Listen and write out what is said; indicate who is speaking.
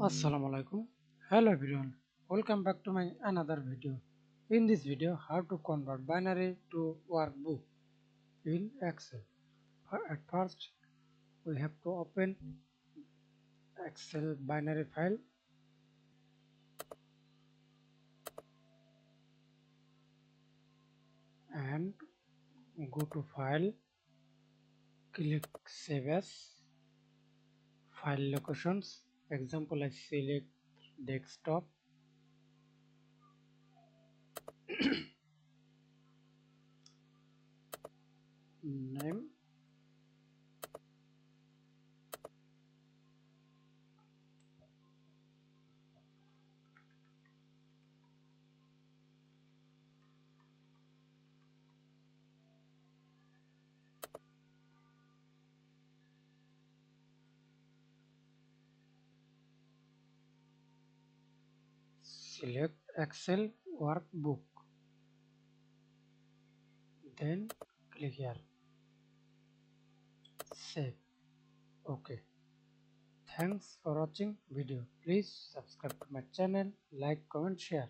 Speaker 1: Assalamu alaikum. Hello everyone. Welcome back to my another video. In this video, how to convert binary to workbook in Excel. At first, we have to open Excel binary file and go to File, click Save As, File Locations. Example, I select Desktop. Name. Select Excel Workbook. Then click here. Save. Okay. Thanks for watching video. Please subscribe to my channel, like, comment, share.